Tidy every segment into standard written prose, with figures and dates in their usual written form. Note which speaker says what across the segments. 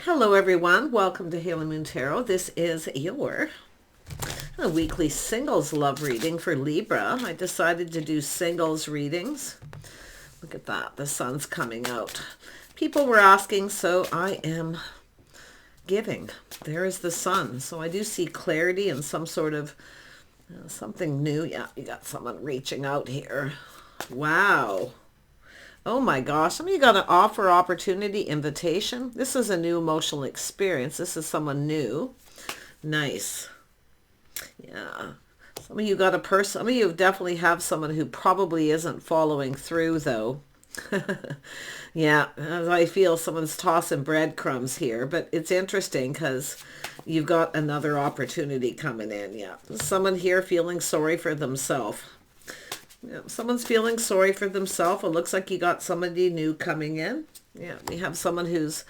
Speaker 1: Hello everyone, welcome to Haley Moon Tarot. This is your weekly singles love reading for Libra. I decided to do singles readings. Look at that, the sun's coming out. People were asking, so I am giving. There is the sun. So I do see clarity and some sort of something new. Yeah, you got someone reaching out here. Wow. Oh my gosh, some of you got an offer, opportunity, invitation. This is a new emotional experience. This is someone new. Nice. Yeah. Some of you got a person. Some of you definitely have someone who probably isn't following through though. Yeah, as I feel someone's tossing breadcrumbs here, but it's interesting because you've got another opportunity coming in. Yeah, someone here feeling sorry for themselves. Yeah, someone's feeling sorry for themselves. It looks like you got somebody new coming in. Yeah, we have someone who's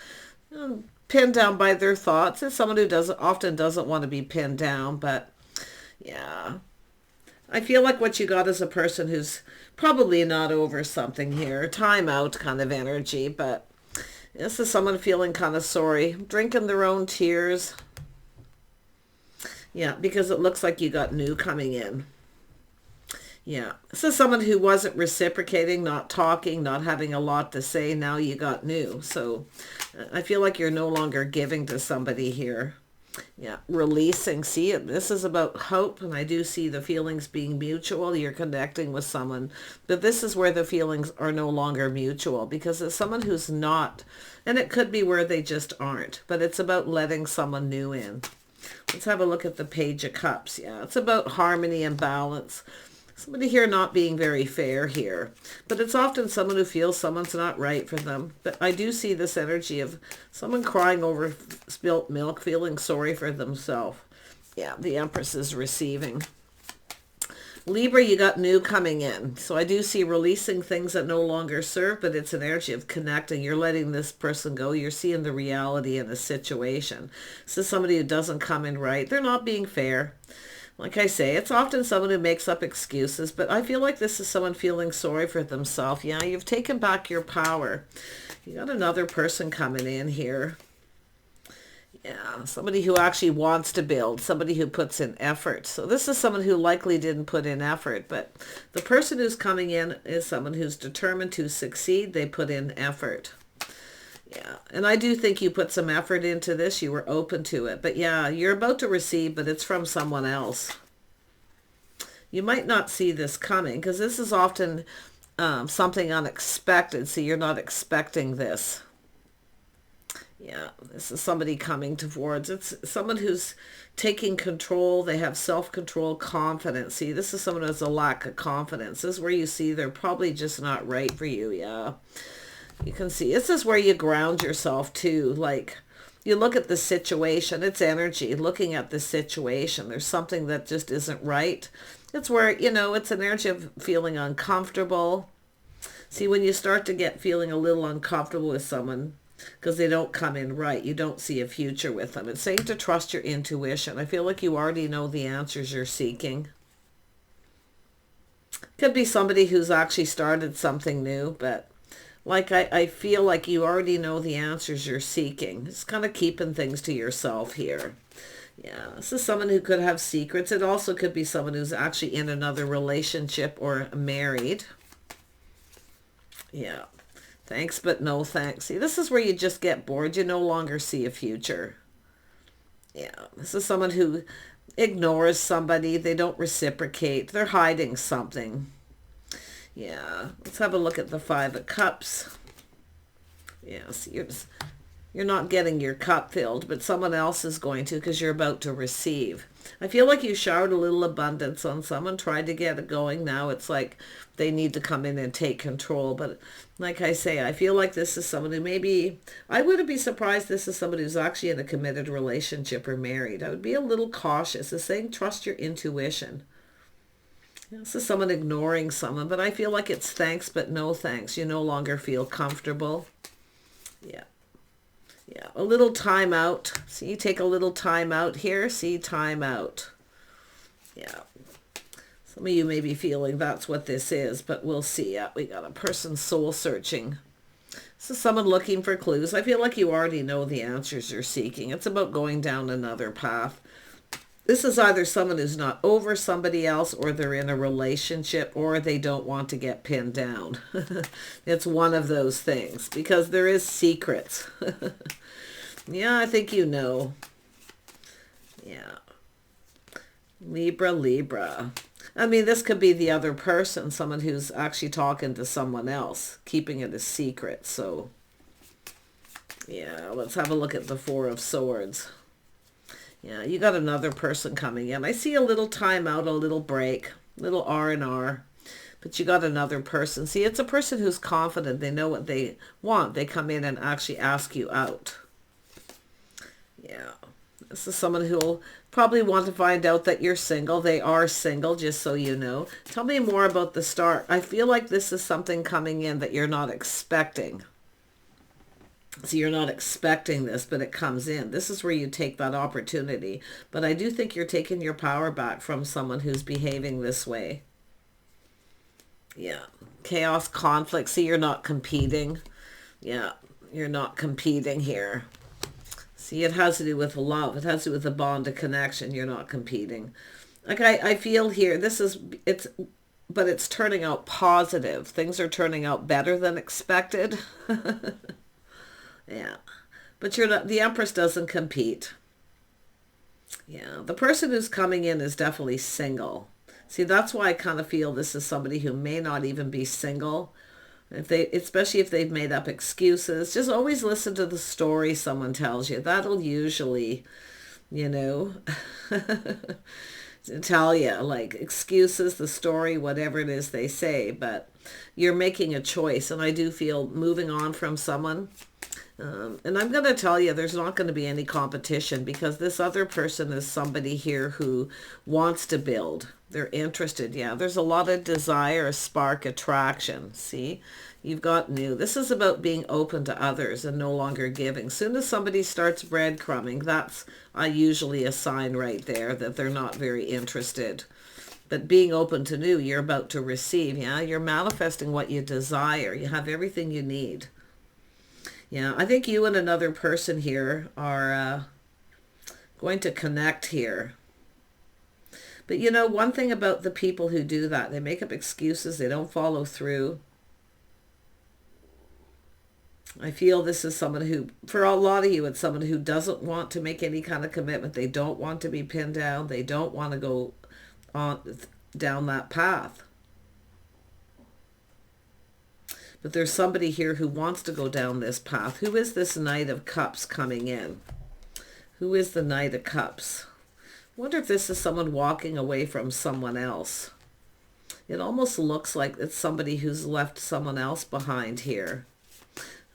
Speaker 1: pinned down by their thoughts. It's someone who often doesn't want to be pinned down, but yeah. I feel like what you got is a person who's probably not over something here. Time out kind of energy, but this is someone feeling kind of sorry, drinking their own tears. Yeah, because it looks like you got new coming in. Yeah, this is someone who wasn't reciprocating, not talking, not having a lot to say. Now you got new. So I feel like you're no longer giving to somebody here. Yeah, releasing. See, this is about hope, and I do see the feelings being mutual. You're connecting with someone, but this is where the feelings are no longer mutual because it's someone who's not, and it could be where they just aren't, but it's about letting someone new in. Let's have a look at the Page of Cups. Yeah, it's about harmony and balance. Somebody here not being very fair here, but it's often someone who feels someone's not right for them. But I do see this energy of someone crying over spilt milk, feeling sorry for themselves. Yeah, the Empress is receiving. Libra, you got new coming in. So I do see releasing things that no longer serve, but it's an energy of connecting. You're letting this person go. You're seeing the reality in a situation. This is somebody who doesn't come in right. They're not being fair. Like I say, it's often someone who makes up excuses, but I feel like this is someone feeling sorry for themselves. Yeah, you've taken back your power. You got another person coming in here. Yeah, somebody who actually wants to build, somebody who puts in effort. So this is someone who likely didn't put in effort, but the person who's coming in is someone who's determined to succeed. They put in effort. Yeah, and I do think you put some effort into this. You were open to it. But yeah, you're about to receive, but it's from someone else. You might not see this coming because this is often something unexpected. So you're not expecting this. Yeah, this is somebody coming towards. It's someone who's taking control. They have self-control, confidence. See, this is someone who has a lack of confidence. This is where you see they're probably just not right for you. Yeah. You can see this is where you ground yourself too. Like you look at the situation, it's energy, looking at the situation. There's something that just isn't right. It's where, it's an energy of feeling uncomfortable. See, when you start to get feeling a little uncomfortable with someone because they don't come in right, you don't see a future with them. It's saying to trust your intuition. I feel like you already know the answers you're seeking. Could be somebody who's actually started something new, but like I feel like you already know the answers you're seeking. It's kind of keeping things to yourself here. Yeah, this is someone who could have secrets. It also could be someone who's actually in another relationship or married. Yeah, thanks but no thanks. See, this is where you just get bored. You no longer see a future. Yeah, this is someone who ignores somebody. They don't reciprocate. They're hiding something. Yeah, let's have a look at the Five of Cups. Yeah, see, you're not getting your cup filled, but someone else is going to because you're about to receive. I feel like you showered a little abundance on someone, tried to get it going. Now it's like they need to come in and take control. But like I say, I feel like this is someone who maybe, I wouldn't be surprised this is somebody who's actually in a committed relationship or married. I would be a little cautious. It's saying trust your intuition. This is someone ignoring someone, but I feel like it's thanks but no thanks. You no longer feel comfortable. Yeah. Yeah, a little time out. See, take a little time out here. See, time out. Yeah. Some of you may be feeling that's what this is, but we'll see. Yeah, we got a person soul searching. So someone looking for clues. I feel like you already know the answers you're seeking. It's about going down another path. This is either someone who's not over somebody else, or they're in a relationship, or they don't want to get pinned down. It's one of those things, because there is secrets. Yeah, I think you know. Yeah. Libra, Libra. I mean, this could be the other person, someone who's actually talking to someone else, keeping it a secret. So, yeah, let's have a look at the Four of Swords. Yeah, you got another person coming in. I see a little timeout, a little break, little R&R. But you got another person. See, it's a person who's confident. They know what they want. They come in and actually ask you out. Yeah. This is someone who'll probably want to find out that you're single. They are single, just so you know. Tell me more about the start. I feel like this is something coming in that you're not expecting. So you're not expecting this, but it comes in. This is where you take that opportunity. But I do think you're taking your power back from someone who's behaving this way. Yeah. Chaos, conflict. See, you're not competing. Yeah, you're not competing here. See, it has to do with love. It has to do with a bond, a connection. You're not competing. Like I feel here, but it's turning out positive. Things are turning out better than expected. Yeah. But you're not, the Empress doesn't compete. Yeah. The person who's coming in is definitely single. See, that's why I kind of feel this is somebody who may not even be single. Especially if they've made up excuses, just always listen to the story someone tells you. That'll usually, tell you, like, excuses, the story, whatever it is they say. But you're making a choice, and I do feel moving on from someone. And I'm going to tell you, there's not going to be any competition, because this other person is somebody here who wants to build. They're interested. Yeah, there's a lot of desire, a spark, attraction. See, you've got new. This is about being open to others and no longer giving. As soon as somebody starts breadcrumbing, that's usually a sign right there that they're not very interested. But being open to new, you're about to receive. Yeah, you're manifesting what you desire. You have everything you need. Yeah, I think you and another person here are going to connect here. But one thing about the people who do that, they make up excuses, they don't follow through. I feel this is someone who, for a lot of you, it's someone who doesn't want to make any kind of commitment. They don't want to be pinned down. They don't want to go down that path. But there's somebody here who wants to go down this path. Who is this Knight of Cups coming in? Who is the Knight of Cups? I wonder if this is someone walking away from someone else. It almost looks like it's somebody who's left someone else behind here.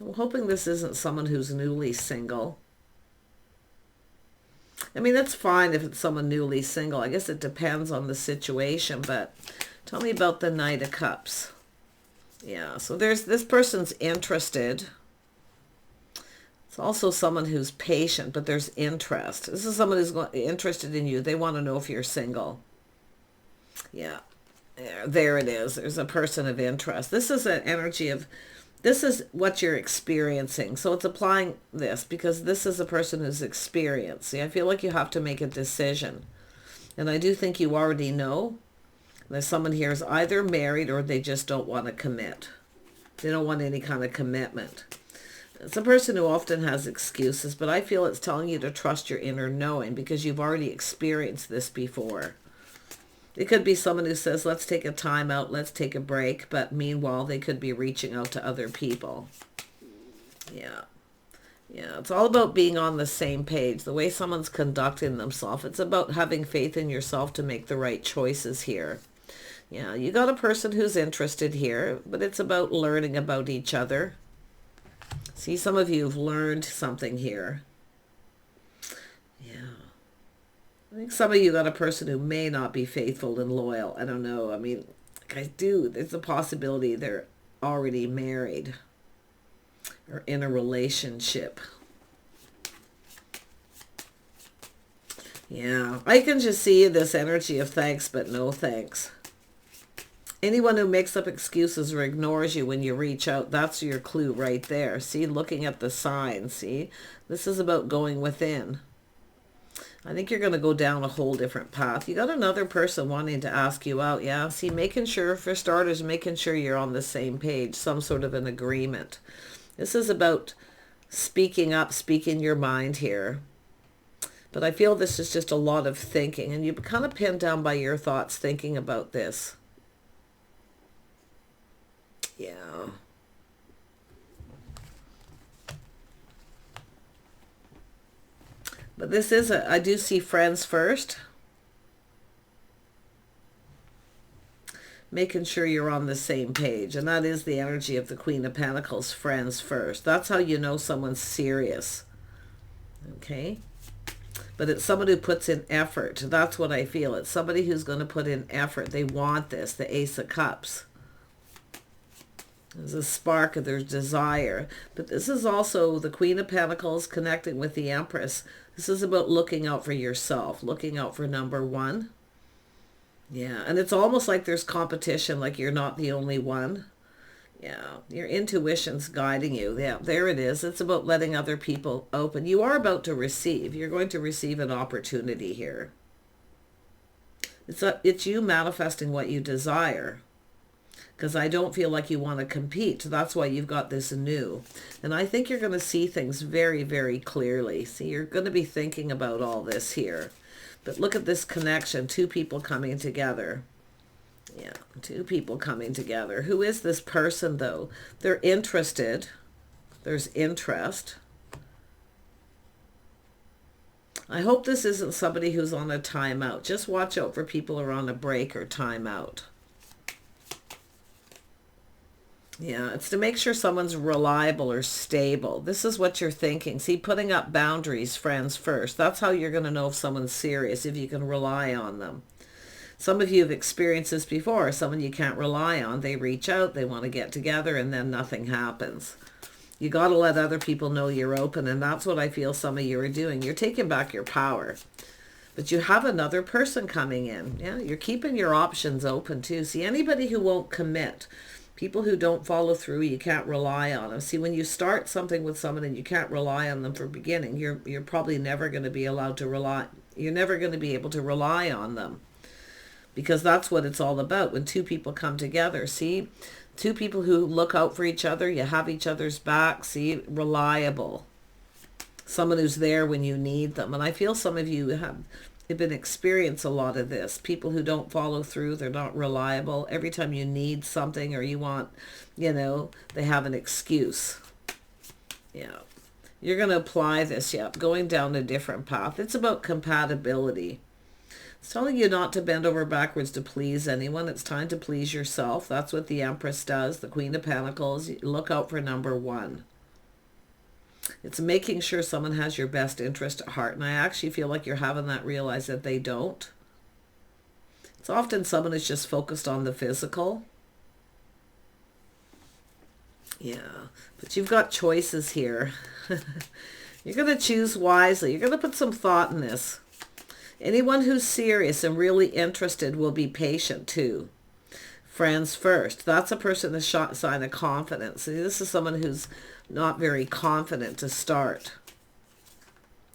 Speaker 1: I'm hoping this isn't someone who's newly single. I mean, it's fine if it's someone newly single. I guess it depends on the situation, but tell me about the Knight of Cups. Yeah, so there's this person's interested. It's also someone who's patient, but there's interest. This is someone who's interested in you. They want to know if you're single. Yeah, there it is. There's a person of interest. This is an energy of, this is what you're experiencing. So it's applying this because this is a person who's experienced. See, I feel like you have to make a decision. And I do think you already know. There's someone here is either married or they just don't want to commit. They don't want any kind of commitment. It's a person who often has excuses, but I feel it's telling you to trust your inner knowing because you've already experienced this before. It could be someone who says, let's take a time out, let's take a break, but meanwhile, they could be reaching out to other people. Yeah. Yeah, it's all about being on the same page, the way someone's conducting themselves. It's about having faith in yourself to make the right choices here. Yeah, you got a person who's interested here, but it's about learning about each other. See, some of you have learned something here. Yeah. I think some of you got a person who may not be faithful and loyal. I don't know. I mean, there's a possibility they're already married or in a relationship. Yeah, I can just see this energy of thanks but no thanks. Anyone who makes up excuses or ignores you when you reach out, that's your clue right there. See, looking at the signs, see? This is about going within. I think you're going to go down a whole different path. You got another person wanting to ask you out. Yeah, see, making sure, for starters, making sure you're on the same page, some sort of an agreement. This is about speaking up, speaking your mind here. But I feel this is just a lot of thinking, and you're kind of pinned down by your thoughts thinking about this. Yeah. But this is I do see friends first. Making sure you're on the same page. And that is the energy of the Queen of Pentacles, friends first. That's how you know someone's serious. Okay? But it's someone who puts in effort. That's what I feel. It's somebody who's going to put in effort. They want this, the Ace of Cups. There's a spark of their desire. But this is also the Queen of Pentacles connecting with the Empress. This is about looking out for yourself, looking out for number one. Yeah, and it's almost like there's competition, like you're not the only one. Yeah, your intuition's guiding you. Yeah, there it is. It's about letting other people open. You are about to receive. You're going to receive an opportunity here. It's you manifesting what you desire. Because I don't feel like you want to compete. That's why you've got this new. And I think you're going to see things very, very clearly. See, you're going to be thinking about all this here. But look at this connection. Two people coming together. Yeah, two people coming together. Who is this person, though? They're interested. There's interest. I hope this isn't somebody who's on a timeout. Just watch out for people who are on a break or timeout. Yeah, it's to make sure someone's reliable or stable. This is what you're thinking. See, putting up boundaries, friends first. That's how you're going to know if someone's serious, if you can rely on them. Some of you have experienced this before. Someone you can't rely on. They reach out, they want to get together, and then nothing happens. You got to let other people know you're open, and that's what I feel some of you are doing. You're taking back your power. But you have another person coming in. Yeah, you're keeping your options open too. See, anybody who won't commit, people who don't follow through, you can't rely on them. See, when you start something with someone and you can't rely on them for beginning, you're probably never going to be allowed to rely. You're never going to be able to rely on them. Because that's what it's all about. When two people come together, see, two people who look out for each other, you have each other's back, see, reliable. Someone who's there when you need them. And I feel some of you have been experienced a lot of this. People who don't follow through, they're not reliable. Every time you need something or you want, they have an excuse. Yeah. You're going to apply this, going down a different path. It's about compatibility. It's telling you not to bend over backwards to please anyone. It's time to please yourself. That's what the Empress does, the Queen of Pentacles. Look out for number one. It's making sure someone has your best interest at heart. And I actually feel like you're having that realize that they don't. It's often someone who's just focused on the physical. Yeah, but you've got choices here. You're going to choose wisely. You're going to put some thought in this. Anyone who's serious and really interested will be patient too. Friends first. That's a person that's a sign of confidence. See, this is someone who's not very confident to start.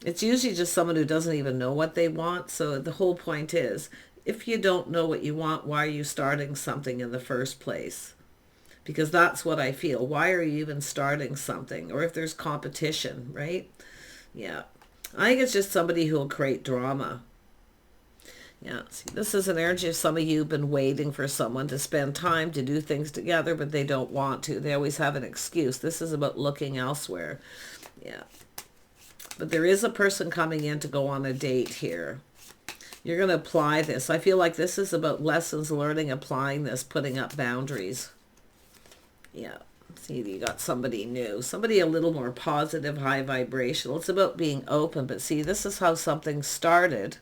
Speaker 1: It's usually just someone who doesn't even know what they want. So the whole point is, if you don't know what you want, why are you starting something in the first place? Because that's what I feel. Why are you even starting something? Or if there's competition, right? Yeah. I think it's just somebody who will create drama. Yeah, see, this is an energy of some of you have been waiting for someone to spend time to do things together, but they don't want to. They always have an excuse. This is about looking elsewhere. Yeah. But there is a person coming in to go on a date here. You're going to apply this. I feel like this is about lessons learning, applying this, putting up boundaries. Yeah. See, you got somebody new, somebody a little more positive, high vibrational. It's about being open. But see, this is how something started.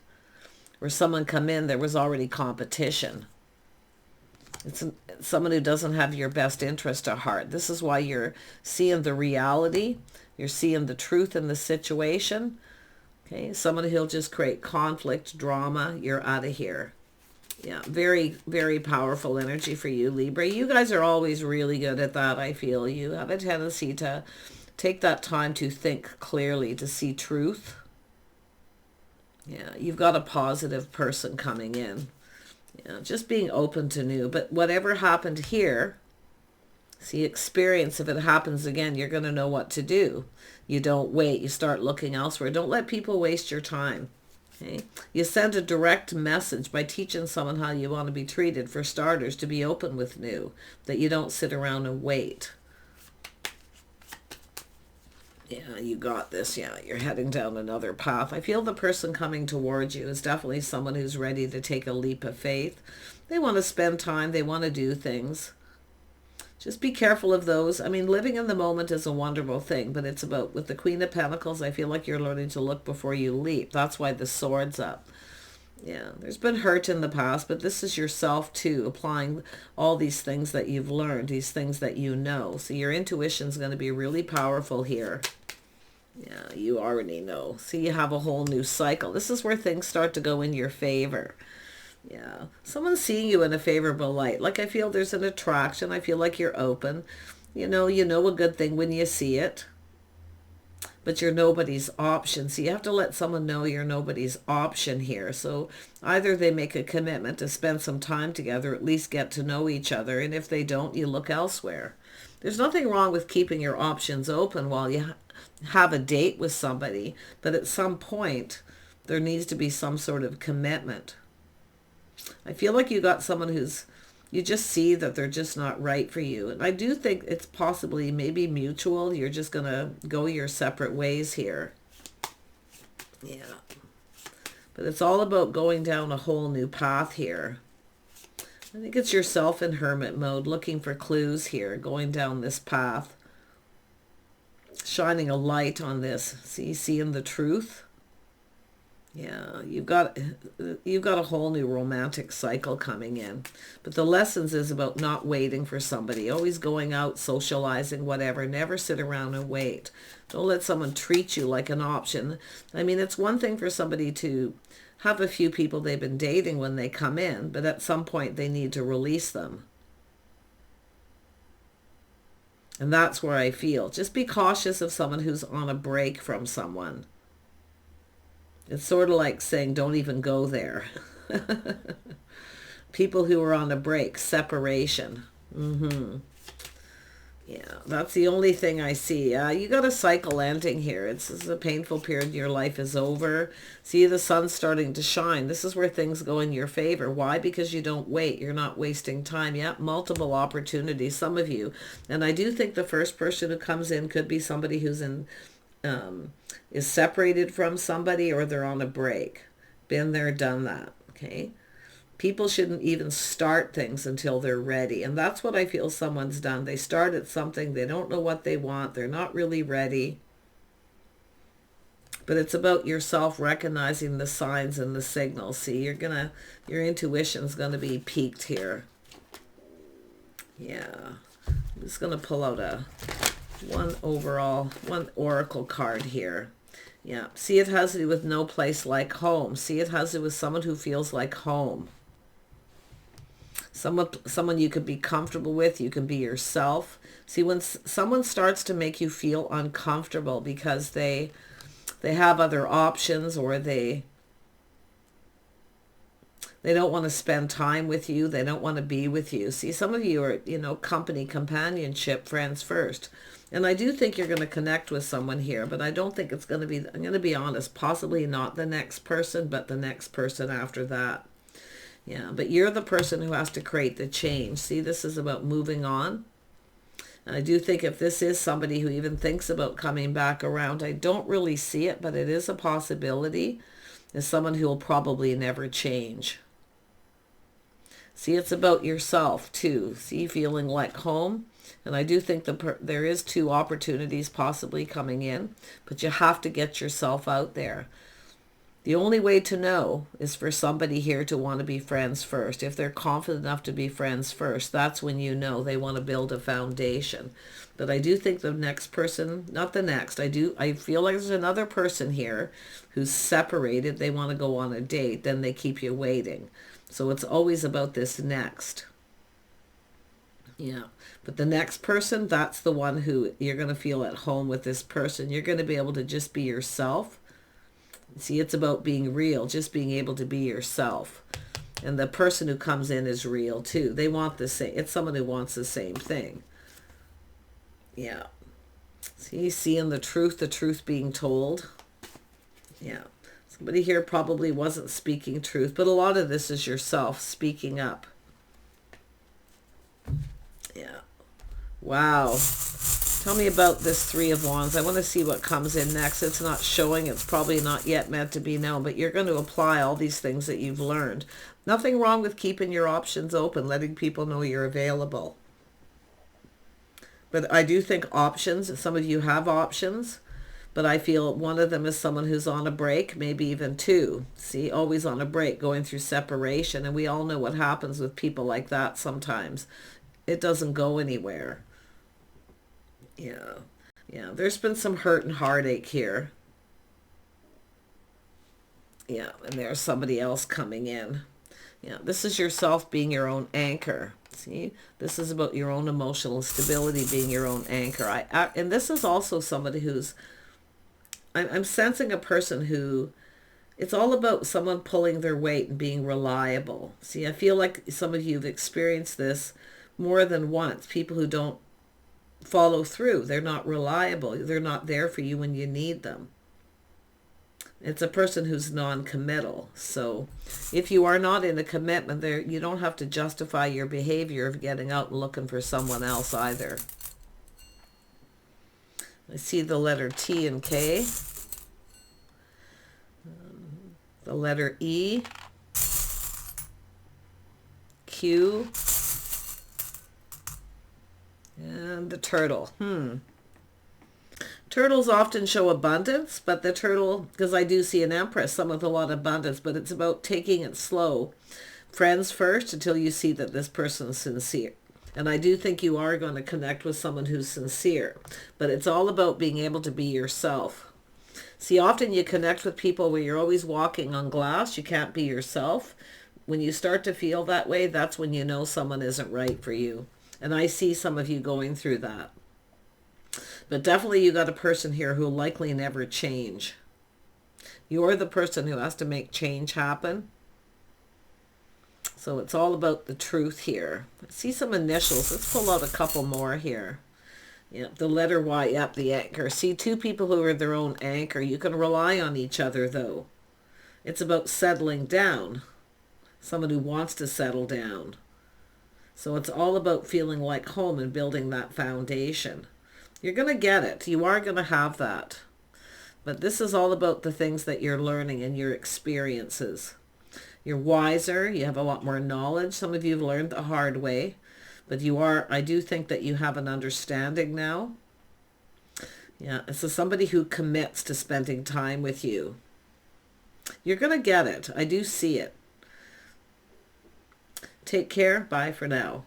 Speaker 1: Where someone come in, there was already competition. It's someone who doesn't have your best interest at heart. This is why you're seeing the reality. You're seeing the truth in the situation. Okay, someone who'll just create conflict, drama. You're out of here. Yeah, very, very powerful energy for you, Libra. You guys are always really good at that, I feel. You have a tendency to take that time to think clearly, to see truth. Yeah, you've got a positive person coming in. Yeah, just being open to new. But whatever happened here, see, experience, if it happens again, you're going to know what to do. You don't wait. You start looking elsewhere. Don't let people waste your time. Okay? You send a direct message by teaching someone how you want to be treated. For starters, to be open with new, that you don't sit around and wait. Yeah, you got this. Yeah, you're heading down another path. I feel the person coming towards you is definitely someone who's ready to take a leap of faith. They want to spend time. They want to do things. Just be careful of those. I mean, living in the moment is a wonderful thing, but it's about, with the Queen of Pentacles, I feel like you're learning to look before you leap. That's why the sword's up. Yeah, there's been hurt in the past, but this is yourself too, applying all these things that you've learned, these things that you know. So your intuition's going to be really powerful here. Yeah, you already know. See, you have a whole new cycle. This is where things start to go in your favor. Yeah, someone's seeing you in a favorable light. Like, I feel there's an attraction. I feel like you're open. You know a good thing when you see it. But you're nobody's option. So you have to let someone know you're nobody's option here. So either they make a commitment to spend some time together, at least get to know each other. And if they don't, you look elsewhere. There's nothing wrong with keeping your options open while you have a date with somebody. But at some point, there needs to be some sort of commitment. I feel like you got someone you just see that they're just not right for you. And I do think it's possibly maybe mutual. You're just going to go your separate ways here. Yeah. But it's all about going down a whole new path here. I think it's yourself in hermit mode, looking for clues here, going down this path. Shining a light on this. See, seeing the truth. Yeah, you've got a whole new romantic cycle coming in. But the lessons is about not waiting for somebody, always going out, socializing, whatever. Never sit around and wait. Don't let someone treat you like an option. I mean, it's one thing for somebody to have a few people they've been dating when they come in, but at some point they need to release them. And that's where I feel. Just be cautious of someone who's on a break from someone. It's sort of like saying, don't even go there. People who are on a break, separation. Yeah, that's the only thing I see. You got a cycle ending here. It's a painful period. Your life is over. See, the sun's starting to shine. This is where things go in your favor. Why? Because you don't wait. You're not wasting time. Yeah, multiple opportunities, some of you. And I do think the first person who comes in could be somebody who's is separated from somebody, or they're on a break. Been there, done that. Okay. People shouldn't even start things until they're ready. And that's what I feel someone's done. They started something. They don't know what they want. They're not really ready. But it's about yourself recognizing the signs and the signals. See, your intuition's going to be peaked here. Yeah. I'm just going to pull out one oracle card here. Yeah. See, it has to do with no place like home. See, it has to do with someone who feels like home. Someone you could be comfortable with. You can be yourself. See, when someone starts to make you feel uncomfortable because they have other options, or they don't want to spend time with you. They don't want to be with you. See, some of you are, company, companionship, friends first. And I do think you're going to connect with someone here, but I don't think it's going to be, I'm going to be honest, possibly not the next person, but the next person after that. Yeah, but you're the person who has to create the change. See, this is about moving on. And I do think if this is somebody who even thinks about coming back around, I don't really see it, but it is a possibility, is someone who will probably never change. See, it's about yourself too. See, feeling like home. And I do think there is 2 opportunities possibly coming in, but you have to get yourself out there. The only way to know is for somebody here to want to be friends first. If they're confident enough to be friends first, that's when you know they want to build a foundation. But I do think the next person, not the next, I feel like there's another person here who's separated. They want to go on a date, then they keep you waiting. So it's always about this next. Yeah. But the next person, that's the one who you're going to feel at home with this person. You're going to be able to just be yourself. See, it's about being real, just being able to be yourself. And the person who comes in is real too. They want the same. It's someone who wants the same thing. Yeah. See, seeing the truth being told. Yeah. Somebody here probably wasn't speaking truth, but a lot of this is yourself speaking up. Yeah. Wow. Tell me about this Three of Wands. I want to see what comes in next. It's not showing. It's probably not yet meant to be known, but you're going to apply all these things that you've learned. Nothing wrong with keeping your options open, letting people know you're available. But I do think options, some of you have options, but I feel one of them is someone who's on a break, maybe even two. See, always on a break, going through separation. And we all know what happens with people like that sometimes. It doesn't go anywhere. Yeah. Yeah, there's been some hurt and heartache here. Yeah, and there's somebody else coming in. Yeah, this is yourself being your own anchor. See, this is about your own emotional stability, being your own anchor. And this is also somebody who's, I'm sensing a person who, it's all about someone pulling their weight and being reliable. See, I feel like some of you have experienced this more than once. People who don't follow through. They're not reliable. They're not there for you when you need them. It's a person who's non-committal. So if you are not in a commitment there, you don't have to justify your behavior of getting out and looking for someone else either. I see the letter T and K. The letter E. Q. And the turtle. Turtles often show abundance, but the turtle, because I do see an empress, someone with a lot of abundance, but it's about taking it slow. Friends first until you see that this person's sincere. And I do think you are going to connect with someone who's sincere, but it's all about being able to be yourself. See, often you connect with people where you're always walking on glass. You can't be yourself. When you start to feel that way, that's when you know someone isn't right for you. And I see some of you going through that. But definitely you got a person here who will likely never change. You're the person who has to make change happen. So it's all about the truth here. I see some initials. Let's pull out a couple more here. Yep, the letter Y, yep, the anchor. See, two people who are their own anchor. You can rely on each other, though. It's about settling down. Someone who wants to settle down. So it's all about feeling like home and building that foundation. You're going to get it. You are going to have that. But this is all about the things that you're learning and your experiences. You're wiser. You have a lot more knowledge. Some of you have learned the hard way. But I do think that you have an understanding now. Yeah, so somebody who commits to spending time with you. You're going to get it. I do see it. Take care. Bye for now.